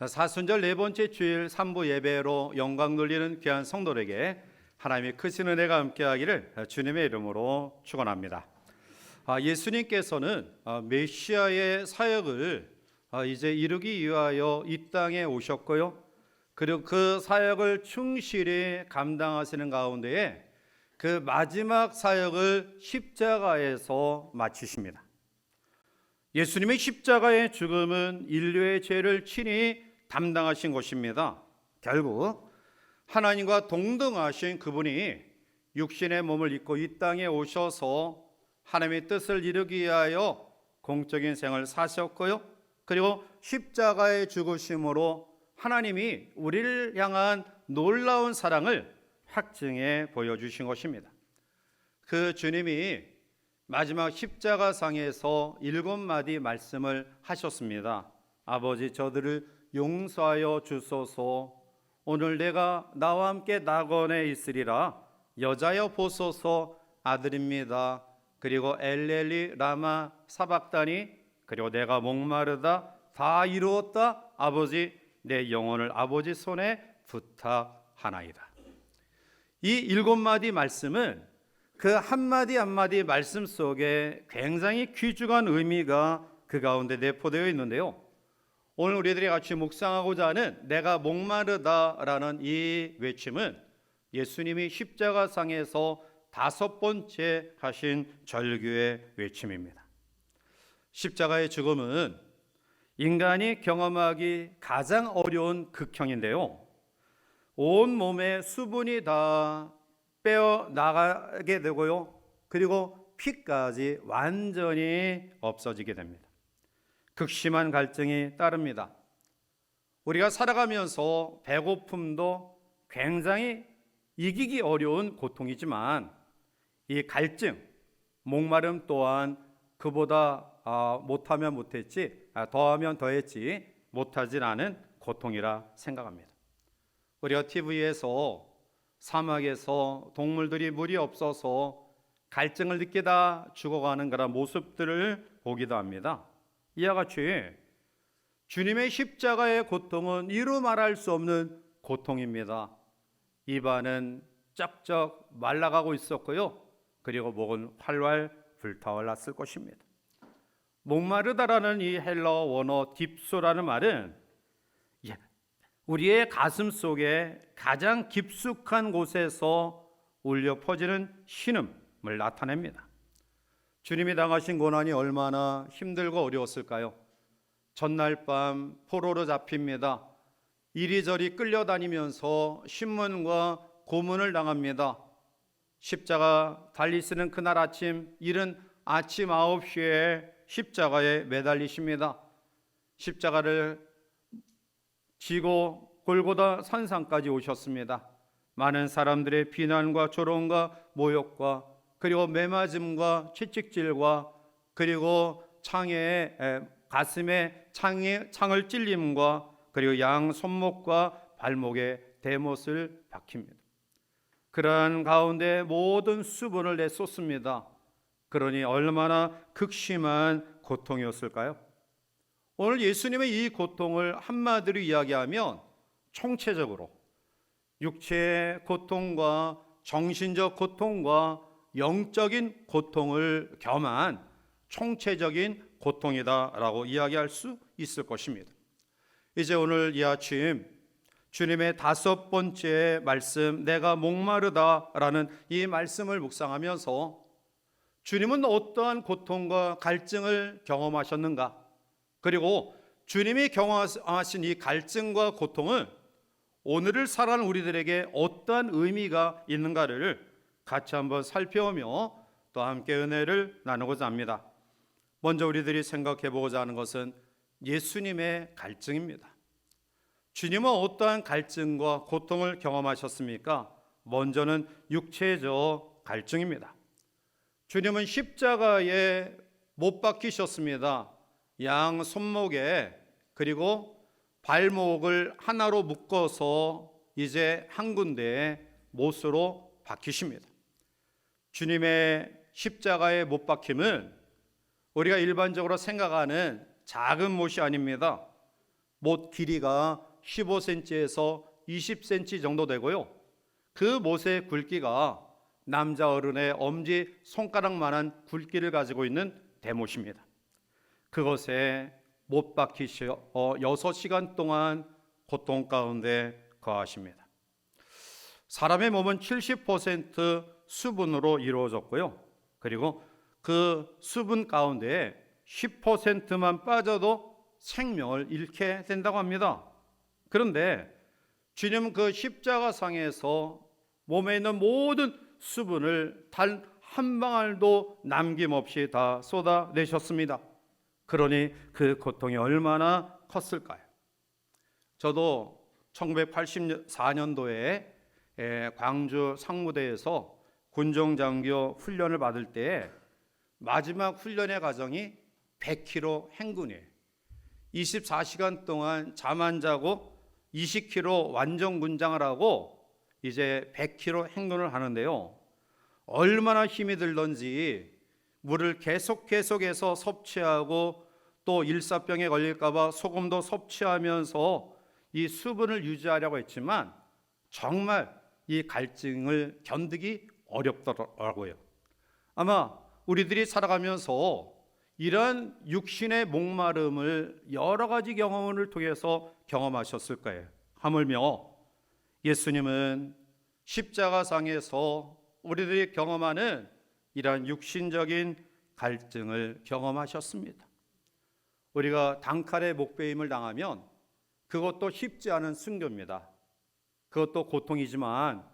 사순절 네 번째 주일 3부 예배로 영광 돌리는 귀한 성도들에게 하나님의 크신 은혜가 함께하기를 주님의 이름으로 축원합니다. 예수님께서는 메시아의 사역을 이제 이루기 위하여 이 땅에 오셨고요. 그리고 그 사역을 충실히 감당하시는 가운데에 그 마지막 사역을 십자가에서 마치십니다. 예수님의 십자가의 죽음은 인류의 죄를 친히 담당하신 것입니다. 결국 하나님과 동등하신 그분이 육신의 몸을 입고 이 땅에 오셔서 하나님의 뜻을 이루기 위하여 공적인 생을 사셨고요. 그리고 십자가의 죽으심으로 하나님이 우리를 향한 놀라운 사랑을 확증해 보여주신 것입니다. 그 주님이 마지막 십자가상에서 7마디 말씀을 하셨습니다. 아버지, 저들을 용서하여 주소서. 오늘 내가 나와 함께 낙원에 있으리라. 여자여 보소서. 아들입니다. 그리고 엘렐리 라마 사박다니. 그리고 내가 목마르다. 다 이루었다. 아버지, 내 영혼을 아버지 손에 부탁하나이다. 이 7마디 말씀은 그 한마디 한마디 말씀 속에 굉장히 귀중한 의미가 그 가운데 내포되어 있는데요. 오늘 우리들이 같이 묵상하고자 하는 내가 목마르다라는 이 외침은 예수님이 십자가상에서 5번째 하신 절규의 외침입니다. 십자가의 죽음은 인간이 경험하기 가장 어려운 극형인데요. 온 몸의 수분이 다 빼어나가게 되고요. 그리고 피까지 완전히 없어지게 됩니다. 극심한 갈증이 따릅니다. 우리가 살아가면서 배고픔도 굉장히 이기기 어려운 고통이지만 이 갈증, 목마름 또한 그보다 못하면 못했지, 더하면 더했지 못하진 않은 고통이라 생각합니다. 우리가 TV에서 사막에서 동물들이 물이 없어서 갈증을 느끼다 죽어가는 그런 모습들을 보기도 합니다. 이와 같이 주님의 십자가의 고통은 이루 말할 수 없는 고통입니다. 입안은 쩍쩍 말라가고 있었고요. 그리고 목은 활활 불타올랐을 것입니다. 목마르다라는 이 헬라어 원어 딥소라는 말은 우리의 가슴 속에 가장 깊숙한 곳에서 울려 퍼지는 신음을 나타냅니다. 주님이 당하신 고난이 얼마나 힘들고 어려웠을까요? 전날 밤 포로로 잡힙니다. 이리저리 끌려다니면서 신문과 고문을 당합니다. 십자가 달리시는 그날 아침, 이른 아침 9시에 십자가에 매달리십니다. 십자가를 지고 골고다 산상까지 오셨습니다. 많은 사람들의 비난과 조롱과 모욕과 그리고 매맞음과 채찍질과 그리고 가슴에 창을 찔림과 그리고 양 손목과 발목에 대못을 박힙니다. 그러한 가운데 모든 수분을 내쏟습니다. 그러니 얼마나 극심한 고통이었을까요? 오늘 예수님의 이 고통을 한마디로 이야기하면 총체적으로 육체의 고통과 정신적 고통과 영적인 고통을 겸한 총체적인 고통이다라고 이야기할 수 있을 것입니다. 이제 오늘 이 아침 주님의 5번째 말씀, 내가 목마르다라는 이 말씀을 묵상하면서 주님은 어떠한 고통과 갈증을 경험하셨는가? 그리고 주님이 경험하신 이 갈증과 고통은 오늘을 살아가는 우리들에게 어떠한 의미가 있는가를 같이 한번 살펴보며 또 함께 은혜를 나누고자 합니다. 먼저 우리들이 생각해 보고자 하는 것은 예수님의 갈증입니다. 주님은 어떠한 갈증과 고통을 경험하셨습니까? 먼저는 육체적 갈증입니다. 주님은 십자가에 못 박히셨습니다. 양 손목에 그리고 발목을 하나로 묶어서 이제 한 군데에 못으로 박히십니다. 주님의 십자가에 못 박힘은 우리가 일반적으로 생각하는 작은 못이 아닙니다. 못 길이가 15cm에서 20cm 정도 되고요. 그 못의 굵기가 남자 어른의 엄지 손가락만한 굵기를 가지고 있는 대못입니다. 그것에 못 박히시어 6시간 동안 고통 가운데 거하십니다. 사람의 몸은 70% 수분으로 이루어졌고요. 그리고 그 수분 가운데 10%만 빠져도 생명을 잃게 된다고 합니다. 그런데 주님은 그 십자가상에서 몸에 있는 모든 수분을 단 한 방울도 남김없이 다 쏟아내셨습니다. 그러니 그 고통이 얼마나 컸을까요? 저도 1984년도에 광주 상무대에서 군종장교 훈련을 받을 때 마지막 훈련의 과정이 100km 행군이에요. 24시간 동안 잠 안 자고 20km 완전 군장을 하고 이제 100km 행군을 하는데요. 얼마나 힘이 들던지 물을 계속해서 섭취하고 또 일사병에 걸릴까 봐 소금도 섭취하면서 이 수분을 유지하려고 했지만 정말 이 갈증을 견디기 어렵더라고요. 아마 우리들이 살아가면서 이런 육신의 목마름을 여러 가지 경험을 통해서 경험하셨을 거예요. 하물며 예수님은 십자가상에서 우리들이 경험하는 이러한 육신적인 갈증을 경험하셨습니다. 우리가 단칼에 목베임을 당하면 그것도 쉽지 않은 순교입니다. 그것도 고통이지만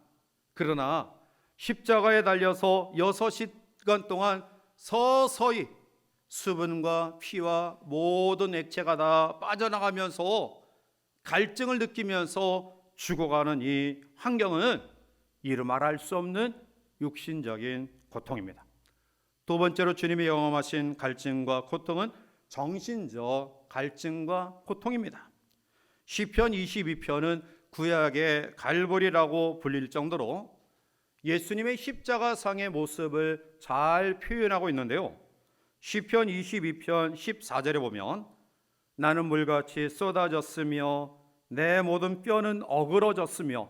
그러나 십자가에 달려서 6시간 동안 서서히 수분과 피와 모든 액체가 다 빠져나가면서 갈증을 느끼면서 죽어가는 이 환경은 이루 말할 수 없는 육신적인 고통입니다. 두 번째로 주님이 경험하신 갈증과 고통은 정신적 갈증과 고통입니다. 시편 22편은 구약의 갈보리라고 불릴 정도로 예수님의 십자가상의 모습을 잘 표현하고 있는데요. 시편 22편 14절에 보면 나는 물같이 쏟아졌으며 내 모든 뼈는 어그러졌으며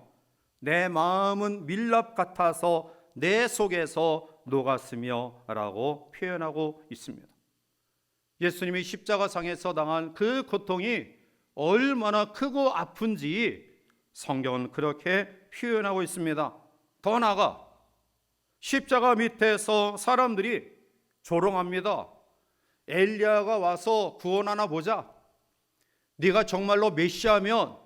내 마음은 밀랍 같아서 내 속에서 녹았으며 라고 표현하고 있습니다. 예수님이 십자가상에서 당한 그 고통이 얼마나 크고 아픈지 성경은 그렇게 표현하고 있습니다. 더 나아가 십자가 밑에서 사람들이 조롱합니다. 엘리야가 와서 구원하나 보자. 네가 정말로 메시아면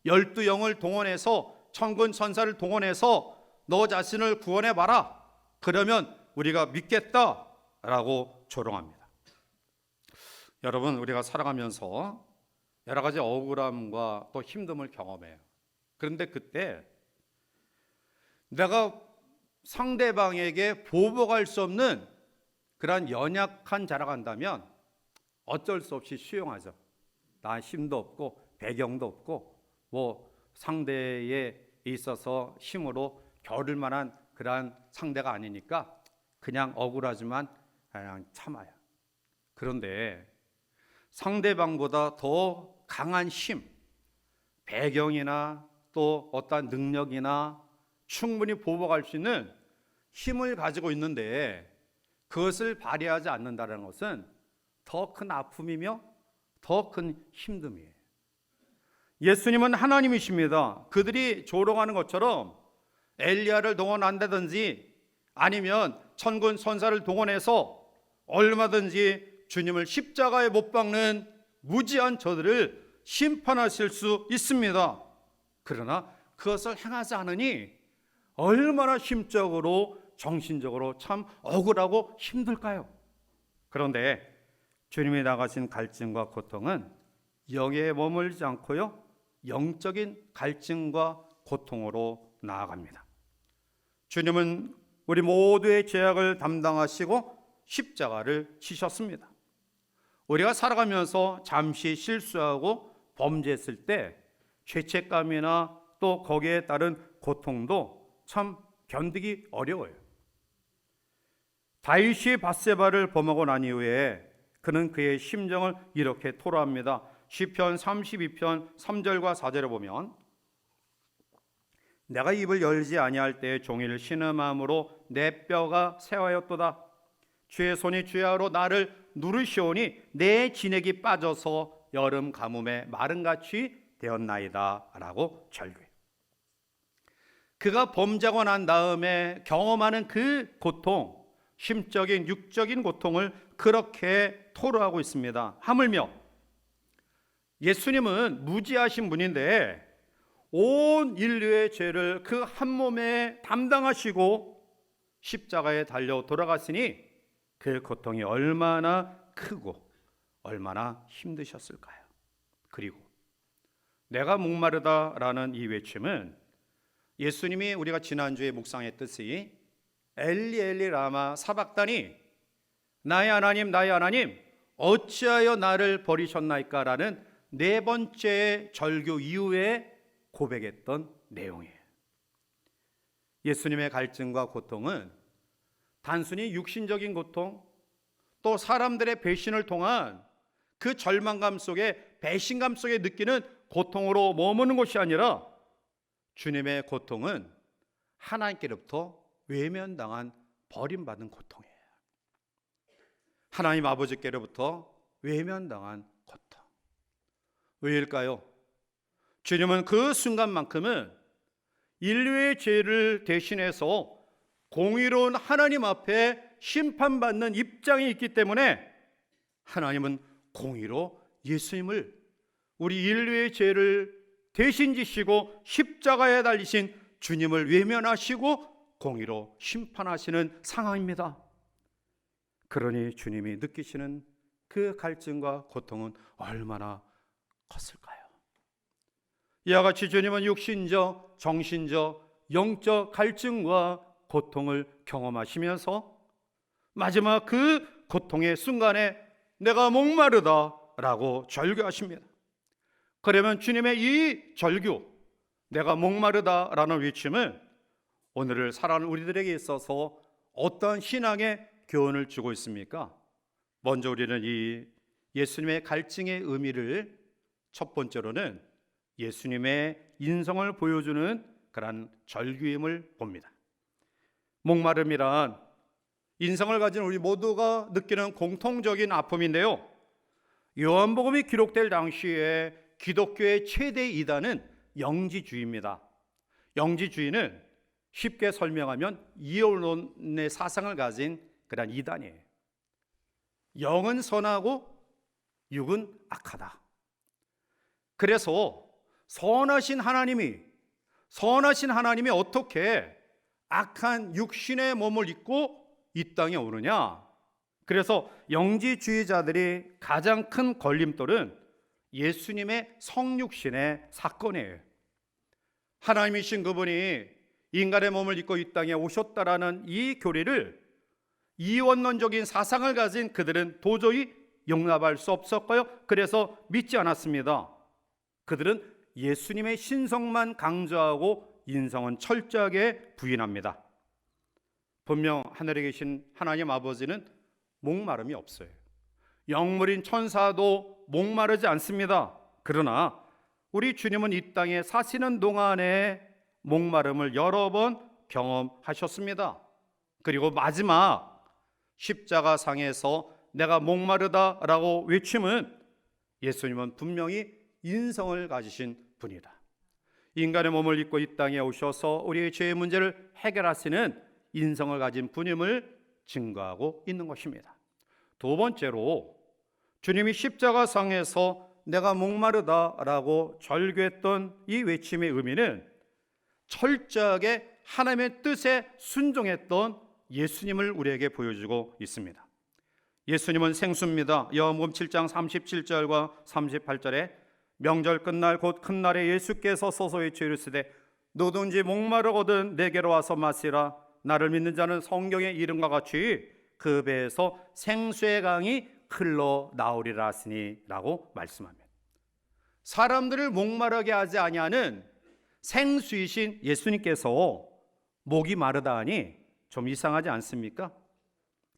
12영을 동원해서 천군 천사를 동원해서 너 자신을 구원해봐라. 그러면 우리가 믿겠다라고 조롱합니다. 여러분, 우리가 살아가면서 여러 가지 억울함과 또 힘듦을 경험해요. 그런데 그때 내가 상대방에게 보복할 수 없는 그러한 연약한 자라고 한다면 어쩔 수 없이 수용하죠. 나 힘도 없고 배경도 없고 뭐 상대에 있어서 힘으로 겨룰 만한 그러한 상대가 아니니까 그냥 억울하지만 그냥 참아요. 그런데 상대방보다 더 강한 힘, 배경이나 또 어떠한 능력이나 충분히 보복할 수 있는 힘을 가지고 있는데 그것을 발휘하지 않는다는 것은 더 큰 아픔이며 더 큰 힘듦이에요. 예수님은 하나님이십니다. 그들이 조롱하는 것처럼 엘리야를 동원한다든지 아니면 천군 천사를 동원해서 얼마든지 주님을 십자가에 못 박는 무지한 저들을 심판하실 수 있습니다. 그러나 그것을 행하지 않으니 얼마나 심적으로 정신적으로 참 억울하고 힘들까요? 그런데 주님이 나가신 갈증과 고통은 영에 머물지 않고요, 영적인 갈증과 고통으로 나아갑니다. 주님은 우리 모두의 죄악을 담당하시고 십자가를 지셨습니다. 우리가 살아가면서 잠시 실수하고 범죄했을 때 죄책감이나 또 거기에 따른 고통도 참 견디기 어려워요. 다윗이 밧세바를 범하고 난 이후에 그는 그의 심정을 이렇게 토로합니다. 시편 32편 3절과 4절에 보면 내가 입을 열지 아니할 때에 종일 신음함으로 내 뼈가 새하였도다. 주의 손이 주야로 나를 누르시오니 내 진액이 빠져서 여름 가뭄에 마른같이 되었나이다 라고 절규해요. 그가 범죄하고 난 다음에 경험하는 그 고통, 심적인 육적인 고통을 그렇게 토로하고 있습니다. 하물며 예수님은 무지하신 분인데 온 인류의 죄를 그 한 몸에 담당하시고 십자가에 달려 돌아갔으니 그 고통이 얼마나 크고 얼마나 힘드셨을까요? 그리고 내가 목마르다라는 이 외침은 예수님이 우리가 지난주에 묵상했듯이 엘리 엘리 라마 사박다니 나의 하나님 어찌하여 나를 버리셨나이까 라는 네 번째 절규 이후에 고백했던 내용이에요. 예수님의 갈증과 고통은 단순히 육신적인 고통, 또 사람들의 배신을 통한 그 절망감 속에, 배신감 속에 느끼는 고통으로 머무는 것이 아니라 주님의 고통은 하나님께로부터 외면당한 버림받은 고통이에요. 하나님 아버지께로부터 외면당한 고통. 왜일까요? 주님은 그 순간만큼은 인류의 죄를 대신해서 공의로운 하나님 앞에 심판받는 입장이 있기 때문에 하나님은 공의로 예수님을, 우리 인류의 죄를 대신 지시고 십자가에 달리신 주님을 외면하시고 공의로 심판하시는 상황입니다. 그러니 주님이 느끼시는 그 갈증과 고통은 얼마나 컸을까요? 이와 같이 주님은 육신적, 정신적, 영적 갈증과 고통을 경험하시면서 마지막 그 고통의 순간에 내가 목마르다라고 절규하십니다. 그러면 주님의 이 절규, 내가 목마르다라는 외침은 오늘을 살아가는 우리들에게 있어서 어떠한 신앙의 교훈을 주고 있습니까? 먼저 우리는 이 예수님의 갈증의 의미를 첫 번째로는 예수님의 인성을 보여주는 그러한 절규임을 봅니다. 목마름이란 인성을 가진 우리 모두가 느끼는 공통적인 아픔인데요, 요한복음이 기록될 당시에 기독교의 최대 이단은 영지주의입니다. 영지주의는 쉽게 설명하면 이혼론의 사상을 가진 그런 이단이에요. 영은 선하고 육은 악하다. 그래서 선하신 하나님이 어떻게 악한 육신의 몸을 입고 이 땅에 오느냐? 그래서 영지주의자들이 가장 큰 걸림돌은 예수님의 성육신의 사건이에요. 하나님이신 그분이 인간의 몸을 입고 이 땅에 오셨다라는 이 교리를, 이원론적인 사상을 가진 그들은 도저히 용납할 수 없었고요, 그래서 믿지 않았습니다. 그들은 예수님의 신성만 강조하고 인성은 철저하게 부인합니다. 분명 하늘에 계신 하나님 아버지는 목마름이 없어요. 영물인 천사도 목마르지 않습니다. 그러나 우리 주님은 이 땅에 사시는 동안에 목마름을 여러 번 경험하셨습니다. 그리고 마지막 십자가상에서 내가 목마르다라고 외침은 예수님은 분명히 인성을 가지신 분이다. 인간의 몸을 입고 이 땅에 오셔서 우리의 죄의 문제를 해결하시는 인성을 가진 분임을 증거하고 있는 것입니다. 두 번째로 주님이 십자가상에서 내가 목마르다라고 절규했던 이 외침의 의미는 철저하게 하나님의 뜻에 순종했던 예수님을 우리에게 보여주고 있습니다. 예수님은 생수입니다. 요한복음 7장 37절과 38절에 명절 끝날 곧 큰 날에 예수께서 서서히 이르시되 누구든지 목마르거든 내게로 와서 마시라. 나를 믿는 자는 성경의 이름과 같이 그 배에서 생수의 강이 흘러나오리라 하시니 라고 말씀합니다. 사람들을 목마르게 하지 아니하는 생수이신 예수님께서 목이 마르다 하니 좀 이상하지 않습니까?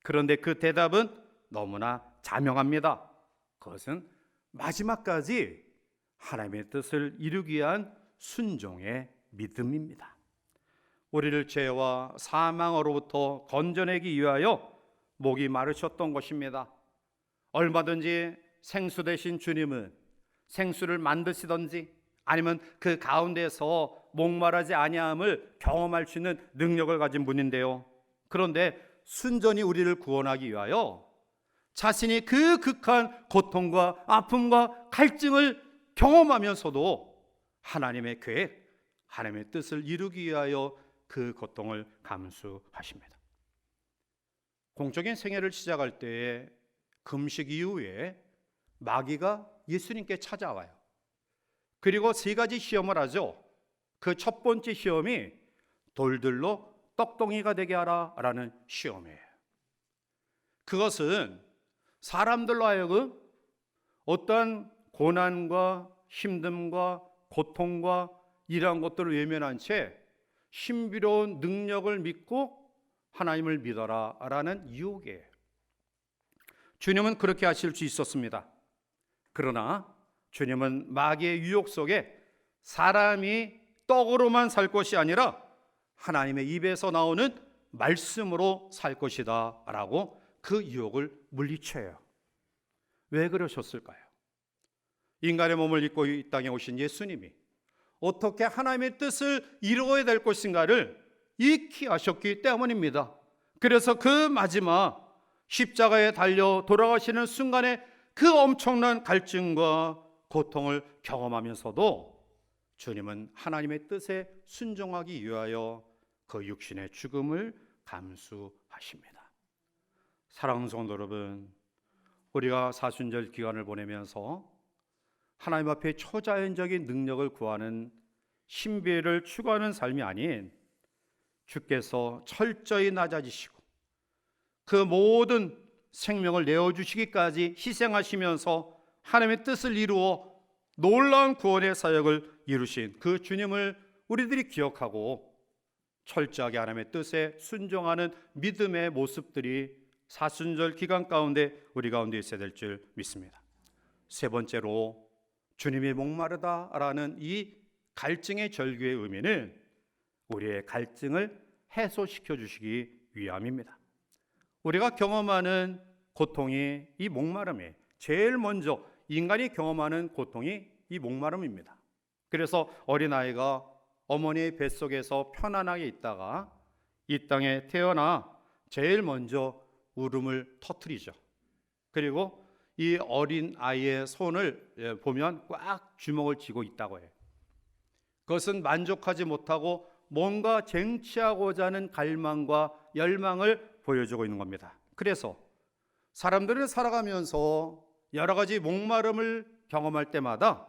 그런데 그 대답은 너무나 자명합니다. 그것은 마지막까지 하나님의 뜻을 이루기 위한 순종의 믿음입니다. 우리를 죄와 사망으로부터 건져내기 위하여 목이 마르셨던 것입니다. 얼마든지 생수 대신 주님은 생수를 만드시든지 아니면 그 가운데서 목마르지 아니함을 경험할 수 있는 능력을 가진 분인데요. 그런데 순전히 우리를 구원하기 위하여 자신이 그 극한 고통과 아픔과 갈증을 경험하면서도 하나님의 계획, 하나님의 뜻을 이루기 위하여 그 고통을 감수하십니다. 공적인 생애를 시작할 때에 금식 이후에 마귀가 예수님께 찾아와요. 그리고 세 가지 시험을 하죠. 그 첫 번째 시험이 돌들로 떡덩이가 되게 하라 라는 시험이에요. 그것은 사람들로 하여금 어떠한 고난과 힘듦과 고통과 이러한 것들을 외면한 채 신비로운 능력을 믿고 하나님을 믿어라 라는 유혹이에요. 주님은 그렇게 하실 수 있었습니다. 그러나 주님은 마귀의 유혹 속에 사람이 떡으로만 살 것이 아니라 하나님의 입에서 나오는 말씀으로 살 것이다 라고 그 유혹을 물리쳐요. 왜 그러셨을까요? 인간의 몸을 입고 이 땅에 오신 예수님이 어떻게 하나님의 뜻을 이루어야 될 것인가를 익히 아셨기 때문입니다. 그래서 그 마지막 십자가에 달려 돌아가시는 순간에 그 엄청난 갈증과 고통을 경험하면서도 주님은 하나님의 뜻에 순종하기 위하여 그 육신의 죽음을 감수하십니다. 사랑하는 성도 여러분, 우리가 사순절 기간을 보내면서 하나님 앞에 초자연적인 능력을 구하는 신비를 추구하는 삶이 아닌 주께서 철저히 낮아지시고 그 모든 생명을 내어주시기까지 희생하시면서 하나님의 뜻을 이루어 놀라운 구원의 사역을 이루신 그 주님을 우리들이 기억하고 철저하게 하나님의 뜻에 순종하는 믿음의 모습들이 사순절 기간 가운데 우리 가운데 있어야 될 줄 믿습니다. 세 번째로 주님이 목마르다라는 이 갈증의 절규의 의미는 우리의 갈증을 해소시켜 주시기 위함입니다. 우리가 경험하는 고통이 이 목마름이 제일 먼저 인간이 경험하는 고통이 이 목마름입니다. 그래서 어린아이가 어머니의 뱃속에서 편안하게 있다가 이 땅에 태어나 제일 먼저 울음을 터뜨리죠. 그리고 이 어린 아이의 손을 보면 꽉 주먹을 쥐고 있다고 해요. 그것은 만족하지 못하고 뭔가 쟁취하고자 하는 갈망과 열망을 보여주고 있는 겁니다. 그래서 사람들은 살아가면서 여러 가지 목마름을 경험할 때마다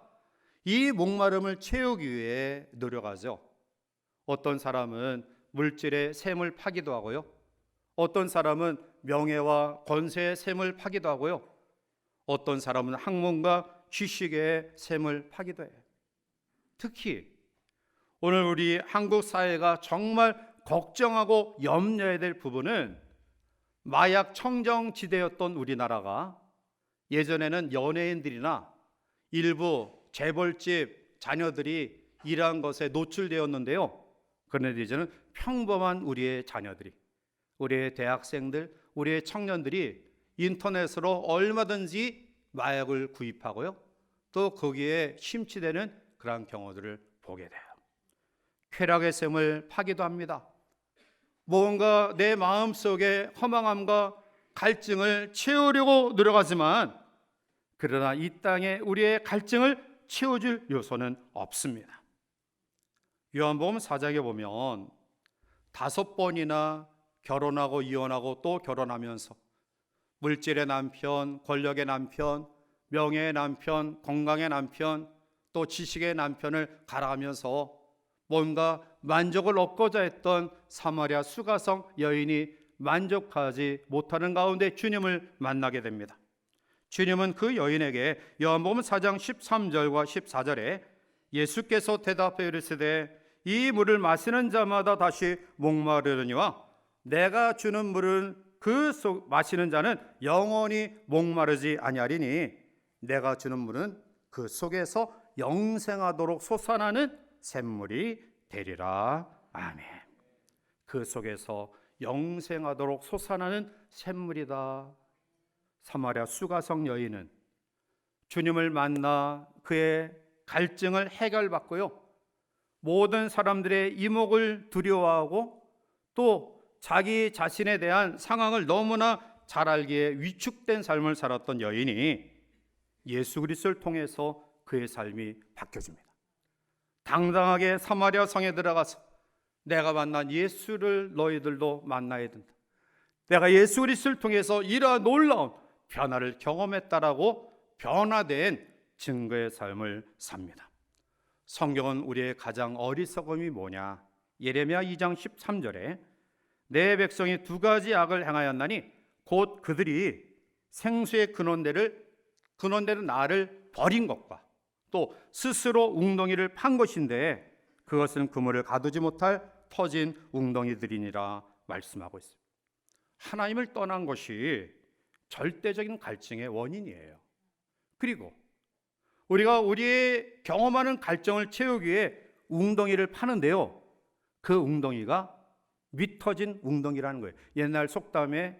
이 목마름을 채우기 위해 노력하죠. 어떤 사람은 물질의 샘을 파기도 하고요. 어떤 사람은 명예와 권세의 샘을 파기도 하고요. 어떤 사람은 학문과 지식의 샘을 파기도 해요. 특히 오늘 우리 한국 사회가 정말 걱정하고 염려해야 될 부분은 마약 청정지대였던 우리나라가 예전에는 연예인들이나 일부 재벌집 자녀들이 이러한 것에 노출되었는데요. 그런데 이제는 평범한 우리의 자녀들이, 우리의 대학생들, 우리의 청년들이 인터넷으로 얼마든지 마약을 구입하고요. 또 거기에 심취되는 그러한 경우들을 보게 돼요. 쾌락의 샘을 파기도 합니다. 뭔가 내 마음속에 허망함과 갈증을 채우려고 노력하지만 그러나 이 땅에 우리의 갈증을 채워줄 요소는 없습니다. 요한복음 4장에 보면 5번이나 결혼하고 이혼하고 또 결혼하면서 물질의 남편, 권력의 남편, 명예의 남편, 건강의 남편, 또 지식의 남편을 갈아가면서 뭔가 만족을 얻고자 했던 사마리아 수가성 여인이 만족하지 못하는 가운데 주님을 만나게 됩니다. 주님은 그 여인에게 요한복음 4장 13절과 14절에 예수께서 대답하여 이르시되 이 물을 마시는 자마다 다시 목마르느니와 내가 주는 물은 마시는 자는 영원히 목마르지 아니하리니 내가 주는 물은 그 속에서 영생하도록 솟아나는 샘물이 되리라. 아멘. 그 속에서 영생하도록 솟아나는 샘물이다. 사마리아 수가성 여인은 주님을 만나 그의 갈증을 해결받고요, 모든 사람들의 이목을 두려워하고 또 자기 자신에 대한 상황을 너무나 잘 알기에 위축된 삶을 살았던 여인이 예수 그리스도를 통해서 그의 삶이 바뀌어집니다. 당당하게 사마리아 성에 들어가서 내가 만난 예수를 너희들도 만나야 된다, 내가 예수 그리스도를 통해서 이러한 놀라운 변화를 경험했다라고 변화된 증거의 삶을 삽니다. 성경은 우리의 가장 어리석음이 뭐냐? 예레미야 2장 13절에 내 백성이 두 가지 악을 행하였나니 곧 그들이 생수의 근원대로 나를 버린 것과 또 스스로 웅덩이를 판 것인데 그것은 그물을 가두지 못할 터진 웅덩이들이니라 말씀하고 있습니다. 하나님을 떠난 것이 절대적인 갈증의 원인이에요. 그리고 우리가 우리의 경험하는 갈증을 채우기 위해 웅덩이를 파는데요, 그 웅덩이가 밑터진 웅덩이라는 거예요. 옛날 속담에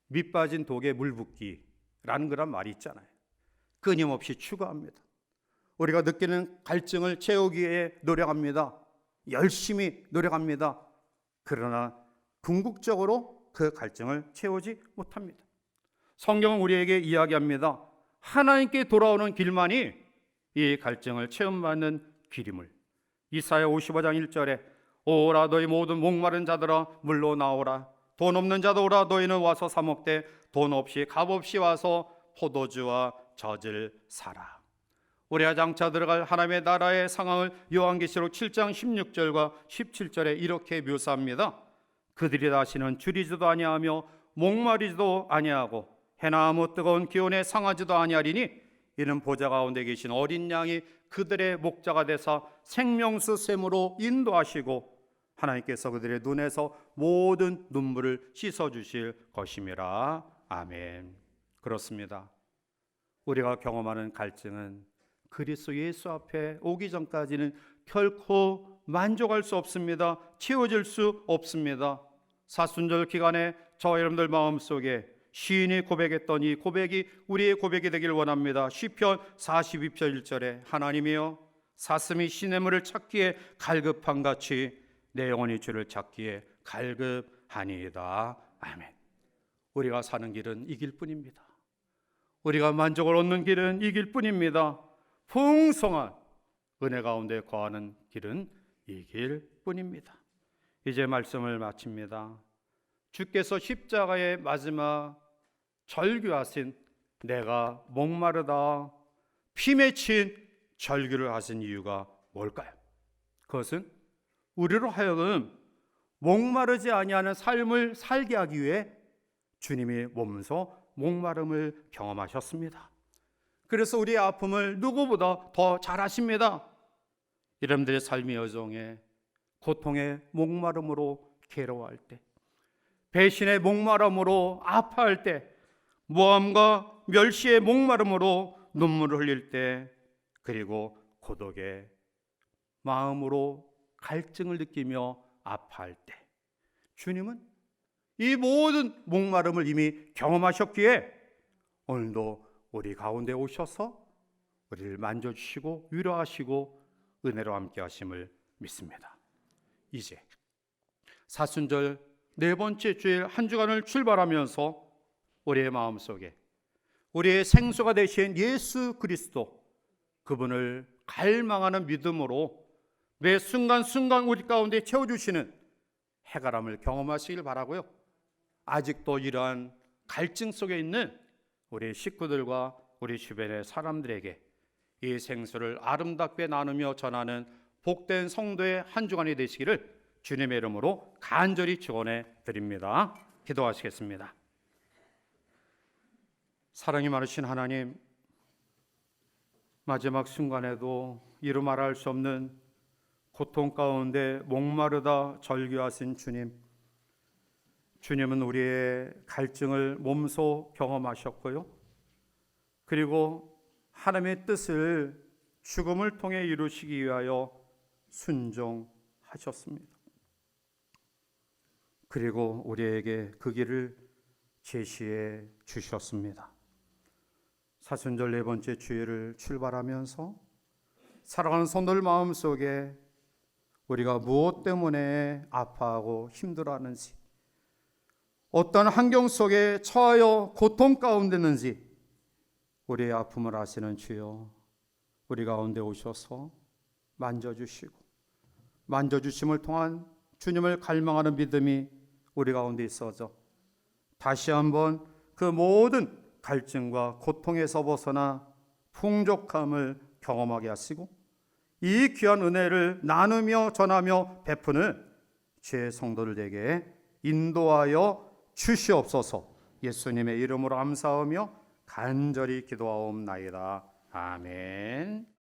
밑빠진 독에 물 붓기라는 그런 말이 있잖아요. 끊임없이 추구합니다. 우리가 느끼는 갈증을 채우기 위해 노력합니다. 열심히 노력합니다. 그러나 궁극적으로 그 갈증을 채우지 못합니다. 성경은 우리에게 이야기합니다. 하나님께 돌아오는 길만이 이 갈증을 체험받는 길임을. 이사야 55장 1절에 오라 너희 모든 목마른 자들아 물로 나오라, 돈 없는 자도 오라 너희는 와서 사 먹되 돈 없이 값 없이 와서 포도주와 젖을 사라. 우리가 장차 들어갈 하나님의 나라의 상황을 요한계시록 7장 16절과 17절에 이렇게 묘사합니다. 그들이 다시는 줄이지도 아니하며 목마르지도 아니하고 해나 아무 뜨거운 기온에 상하지도 아니하리니 이는 보좌 가운데 계신 어린 양이 그들의 목자가 되사 생명수 샘으로 인도하시고 하나님께서 그들의 눈에서 모든 눈물을 씻어주실 것임이라. 아멘. 그렇습니다. 우리가 경험하는 갈증은 그리스도 예수 앞에 오기 전까지는 결코 만족할 수 없습니다. 채워질 수 없습니다. 사순절 기간에 저와 여러분들 마음속에 시인이 고백했던 이 고백이 우리의 고백이 되길 원합니다. 시편 42편 1절에 하나님이여 사슴이 시냇물을 찾기에 갈급한 같이 내 영혼이 주를 찾기에 갈급하니이다. 아멘. 우리가 사는 길은 이 길뿐입니다. 우리가 만족을 얻는 길은 이 길뿐입니다. 풍성한 은혜 가운데 거하는 길은 이 길뿐입니다. 이제 말씀을 마칩니다. 주께서 십자가의 마지막 절규하신 내가 목마르다 피 맺힌 절규를 하신 이유가 뭘까요? 그것은 우리로 하여금 목마르지 아니하는 삶을 살게 하기 위해 주님이 몸소 목마름을 경험하셨습니다. 그래서 우리의 아픔을 누구보다 더 잘 아십니다. 여러분들의 삶의 여정에 고통의 목마름으로 괴로워할 때, 배신의 목마름으로 아파할 때, 모함과 멸시의 목마름으로 눈물을 흘릴 때, 그리고 고독의 마음으로 갈증을 느끼며 아파할 때, 주님은 이 모든 목마름을 이미 경험하셨기에 오늘도 우리 가운데 오셔서 우리를 만져주시고 위로하시고 은혜로 함께 하심을 믿습니다. 이제 사순절 네 번째 주일 한 주간을 출발하면서 우리의 마음속에 우리의 생수가 되신 예수 그리스도, 그분을 갈망하는 믿음으로 매 순간순간 우리 가운데 채워주시는 해가람을 경험하시길 바라고요. 아직도 이러한 갈증 속에 있는 우리 식구들과 우리 주변의 사람들에게 이 생수를 아름답게 나누며 전하는 복된 성도의 한 주간이 되시기를 주님의 이름으로 간절히 축원해 드립니다. 기도하시겠습니다. 사랑이 많으신 하나님, 마지막 순간에도 이루 말할 수 없는 고통 가운데 목마르다 절규하신 주님, 주님은 우리의 갈증을 몸소 경험하셨고요, 그리고 하나님의 뜻을 죽음을 통해 이루시기 위하여 순종하셨습니다. 그리고 우리에게 그 길을 제시해 주셨습니다. 사순절 네 번째 주일을 출발하면서 사랑하는 성도들 마음속에 우리가 무엇 때문에 아파하고 힘들어하는지, 어떤 환경 속에 처하여 고통 가운데 있는지 우리의 아픔을 아시는 주여, 우리 가운데 오셔서 만져주시고 만져주심을 통한 주님을 갈망하는 믿음이 우리 가운데 있어져 다시 한번 그 모든 갈증과 고통에서 벗어나 풍족함을 경험하게 하시고 이 귀한 은혜를 나누며 전하며 베푸는 주의 성도들에게 인도하여 주시옵소서. 예수님의 이름으로 감사하며 간절히 기도하옵나이다. 아멘.